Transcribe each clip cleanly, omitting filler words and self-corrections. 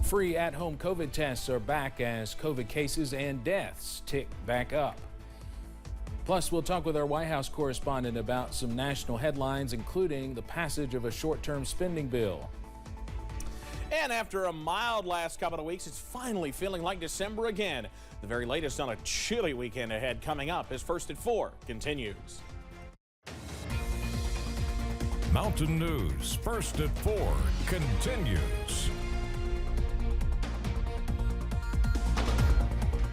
Free at-home COVID tests are back as COVID cases and deaths tick back up. Plus, we'll talk with our White House correspondent about some national headlines, including the passage of a short-term spending bill. And after a mild last couple of weeks, it's finally feeling like December again. The very latest on a chilly weekend ahead coming up as First at 4 continues. Mountain News First at 4 continues.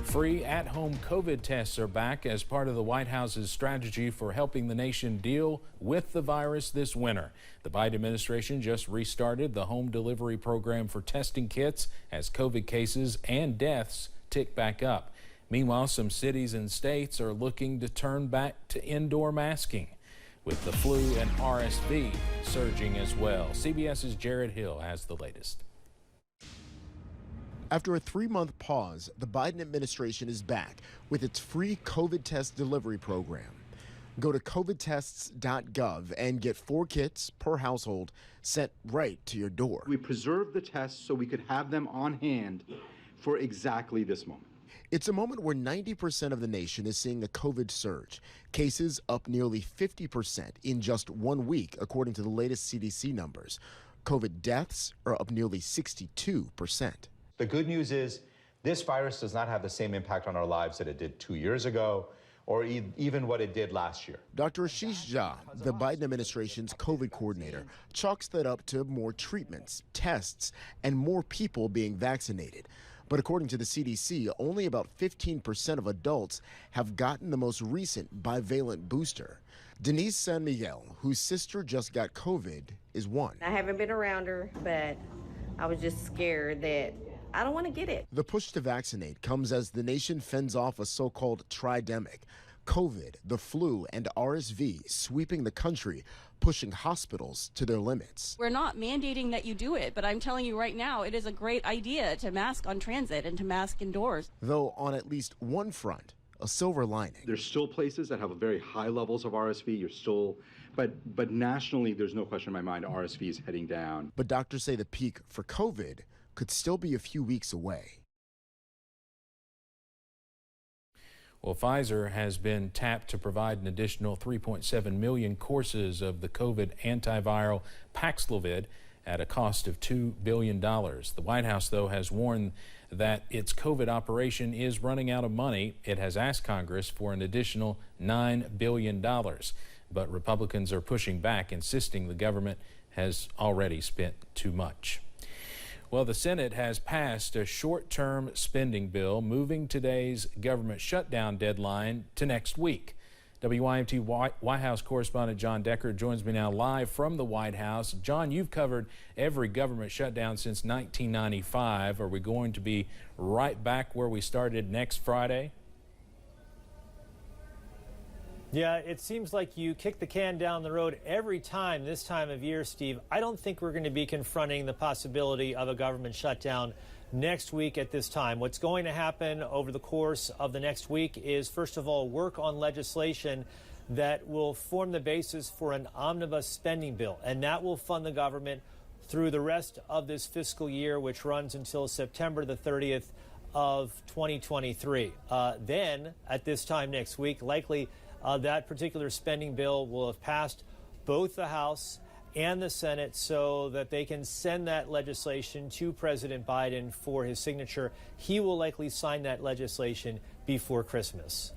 Free at-home COVID tests are back as part of the White House's strategy for helping the nation deal with the virus this winter. The Biden administration just restarted the home delivery program for testing kits as COVID cases and deaths tick back up. Meanwhile, some cities and states are looking to turn back to indoor masking, with the flu and RSV surging as well. CBS's Jared Hill has the latest. After a 3-month pause, the Biden administration is back with its free COVID test delivery program. Go to covidtests.gov and get 4 kits per household sent right to your door. We preserved the tests so we could have them on hand for exactly this moment. It's a moment where 90% of the nation is seeing a COVID surge. Cases up nearly 50% in just 1 week, according to the latest CDC numbers. COVID deaths are up nearly 62%. The good news is this virus does not have the same impact on our lives that it did 2 years ago or even what it did last year. Dr. Ashish Jha, the Biden administration's COVID coordinator, chalks that up to more treatments, tests, and more people being vaccinated. But according to the CDC, only about 15% of adults have gotten the most recent bivalent booster. Denise San Miguel, whose sister just got COVID, is one. I haven't been around her, but I was just scared that I don't want to get it. The push to vaccinate comes as the nation fends off a so-called tridemic: COVID, the flu, and RSV sweeping the country, pushing hospitals to their limits. We're not mandating that you do it, but I'm telling you right now, it is a great idea to mask on transit and to mask indoors. Though on at least one front, a silver lining. There's still places that have very high levels of RSV. But nationally, there's no question in my mind RSV is heading down. But doctors say the peak for COVID could still be a few weeks away. Well, Pfizer has been tapped to provide an additional 3.7 million courses of the COVID antiviral Paxlovid at a cost of $2 billion. The White House, though, has warned that its COVID operation is running out of money. It has asked Congress for an additional $9 billion. But Republicans are pushing back, insisting the government has already spent too much. Well, the Senate has passed a short-term spending bill, moving today's government shutdown deadline to next week. WYMT White House correspondent John Decker joins me now live from the White House. John, you've covered every government shutdown since 1995. Are we going to be right back where we started next Friday? Yeah, it seems like you kick the can down the road every time this time of year, Steve. I don't think we're going to be confronting the possibility of a government shutdown next week at this time. What's going to happen over the course of the next week is, first of all, work on legislation that will form the basis for an omnibus spending bill, and that will fund the government through the rest of this fiscal year, which runs until September the 30th of 2023. Then, at this time next week, likely that particular spending bill will have passed both the House and the Senate so that they can send that legislation to President Biden for his signature. He will likely sign that legislation before Christmas.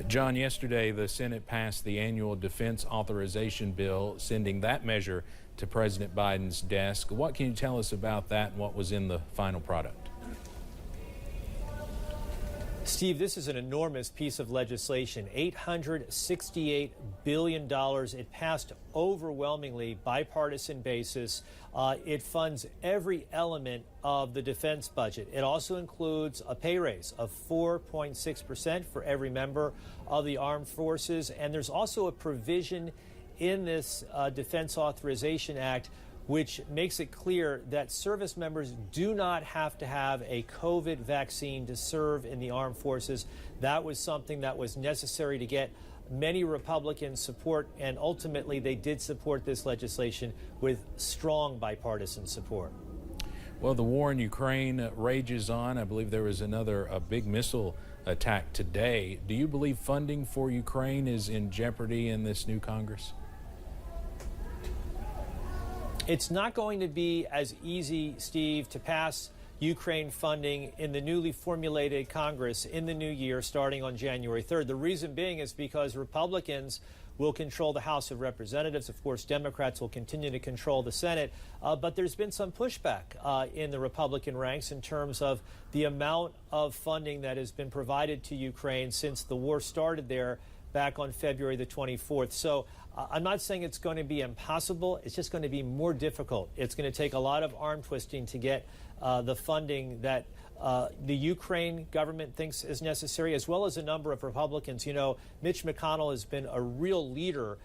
John, yesterday the Senate passed the annual defense authorization bill, sending that measure to President Biden's desk. What can you tell us about that and what was in the final product? Steve, this is an enormous piece of legislation, $868 billion. It passed overwhelmingly bipartisan basis. It funds every element of the defense budget. It also includes a pay raise of 4.6% for every member of the armed forces. And there's also a provision in this Defense Authorization Act which makes it clear that service members do not have to have a COVID vaccine to serve in the armed forces. That was something that was necessary to get many Republicans support, and ultimately they did support this legislation with strong bipartisan support. Well, the war in Ukraine rages on. I believe there was a big missile attack today. Do you believe funding for Ukraine is in jeopardy in this new Congress? It's not going to be as easy, Steve, to pass Ukraine funding in the newly formulated Congress in the new year starting on January 3rd. The reason being is because Republicans will control the House of Representatives. Of course, Democrats will continue to control the Senate. But there's been some pushback in the Republican ranks in terms of the amount of funding that has been provided to Ukraine since the war started there back on February the 24th. So I'm not saying it's going to be impossible. It's just going to be more difficult. It's going to take a lot of arm twisting to get the funding that the Ukraine government thinks is necessary, as well as a number of Republicans. You know, Mitch McConnell has been a real leader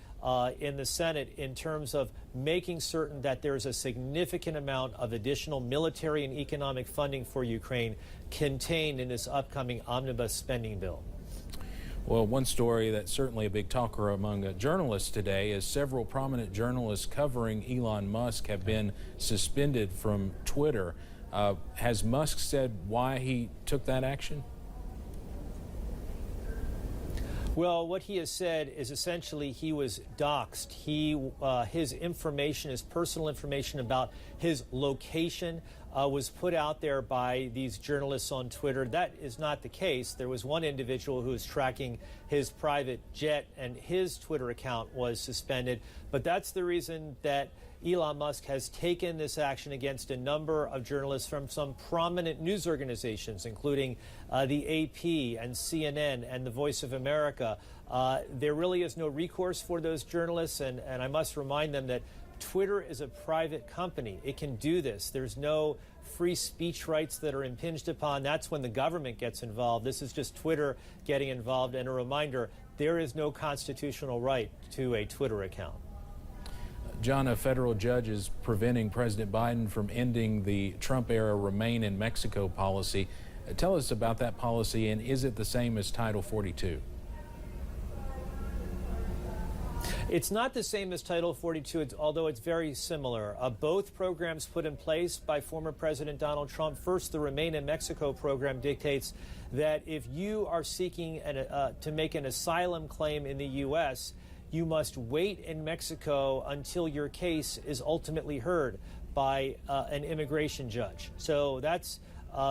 in the Senate in terms of making certain that there's a significant amount of additional military and economic funding for Ukraine contained in this upcoming omnibus spending bill. Well, one story that's certainly a big talker among journalists today is several prominent journalists covering Elon Musk have been suspended from Twitter. Has Musk said why he took that action? Well, what he has said is essentially he was doxxed. His information, his personal information about his location was put out there by these journalists on Twitter. That is not the case. There was one individual who was tracking his private jet, and his Twitter account was suspended. But that's the reason that Elon Musk has taken this action against a number of journalists from some prominent news organizations, including the AP and CNN and the Voice of America. There really is no recourse for those journalists, and I must remind them that Twitter is a private company. It can do this. There's no free speech rights that are impinged upon. That's when the government gets involved. This is just Twitter getting involved. And a reminder, there is no constitutional right to a Twitter account. John, a federal judge is preventing President Biden from ending the Trump-era Remain in Mexico policy. Tell us about that policy, and is it the same as Title 42? It's not the same as Title 42, although it's very similar. Both programs put in place by former President Donald Trump. First, the Remain in Mexico program dictates that if you are seeking to make an asylum claim in the U.S., you must wait in Mexico until your case is ultimately heard by an immigration judge. So that's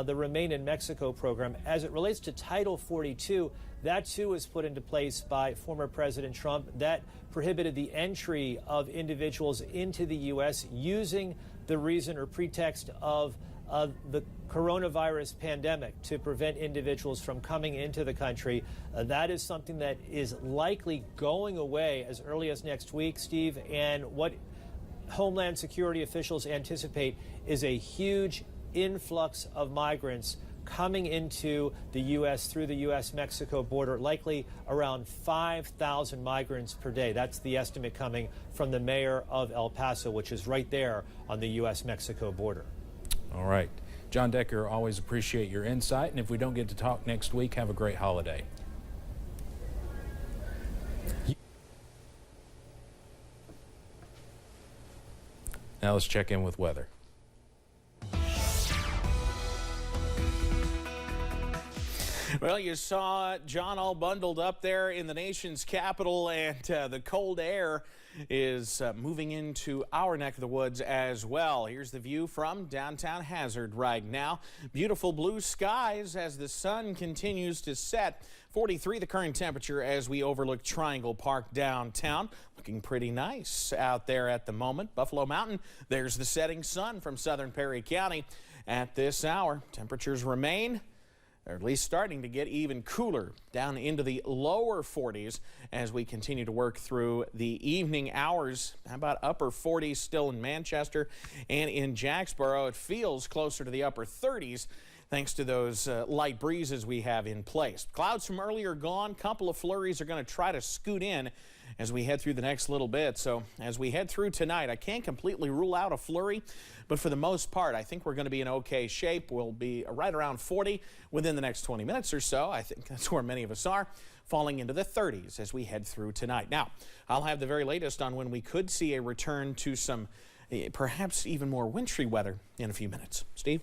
the Remain in Mexico program. As it relates to Title 42, that too was put into place by former President Trump. That prohibited the entry of individuals into the U.S. using the reason or pretext of the coronavirus pandemic to prevent individuals from coming into the country. That is something that is likely going away as early as next week, Steve. And what Homeland Security officials anticipate is a huge influx of migrants coming into the U.S. through the U.S.-Mexico border, likely around 5,000 migrants per day. That's the estimate coming from the mayor of El Paso, which is right there on the U.S.-Mexico border. All right. John Decker, always appreciate your insight. And if we don't get to talk next week, have a great holiday. Now let's check in with weather. Well, you saw John all bundled up there in the nation's capital, and the cold air is moving into our neck of the woods as well. Here's the view from downtown Hazard right now. Beautiful blue skies as the sun continues to set. 43 the current temperature as we overlook Triangle Park downtown. Looking pretty nice out there at the moment. Buffalo Mountain, there's the setting sun from southern Perry County at this hour. Temperatures remain, or at least starting to get even cooler, down into the lower 40s as we continue to work through the evening hours. How about upper 40s still in Manchester and in Jacksboro? It feels closer to the upper 30s thanks to those light breezes we have in place. Clouds from earlier gone. Couple of flurries are going to try to scoot in as we head through the next little bit. So as we head through tonight, I can't completely rule out a flurry, but for the most part, I think we're going to be in okay shape. We'll be right around 40 within the next 20 minutes or so. I think that's where many of us are, falling into the 30s as we head through tonight. Now, I'll have the very latest on when we could see a return to some perhaps even more wintry weather in a few minutes. Steve?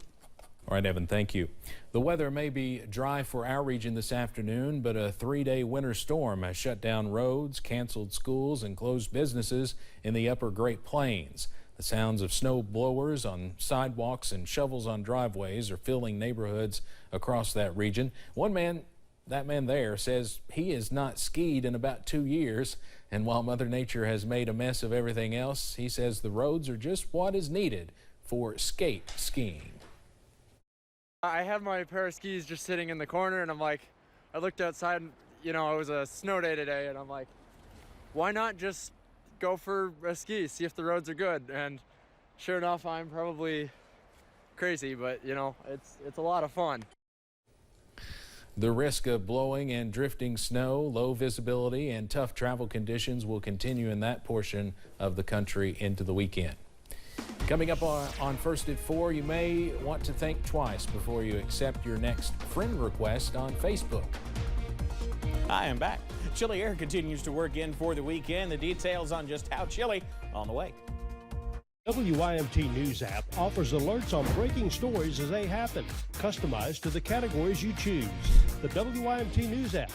All right, Evan, thank you. The weather may be dry for our region this afternoon, but a 3-day winter storm has shut down roads, canceled schools, and closed businesses in the upper Great Plains. The sounds of snow blowers on sidewalks and shovels on driveways are filling neighborhoods across that region. That man there says he has not skied in about 2 years, and while Mother Nature has made a mess of everything else, he says the roads are just what is needed for skate skiing. I had my pair of skis just sitting in the corner, and I looked outside, and, it was a snow day today, and I'm like, why not just go for a ski, see if the roads are good? And sure enough, I'm probably crazy, but, it's a lot of fun. The risk of blowing and drifting snow, low visibility, and tough travel conditions will continue in that portion of the country into the weekend. Coming up on First at 4, you may want to think twice before you accept your next friend request on Facebook. I am back. Chilly air continues to work in for the weekend. The details on just how chilly on the way. WYMT News app offers alerts on breaking stories as they happen, customized to the categories you choose. The WYMT News app.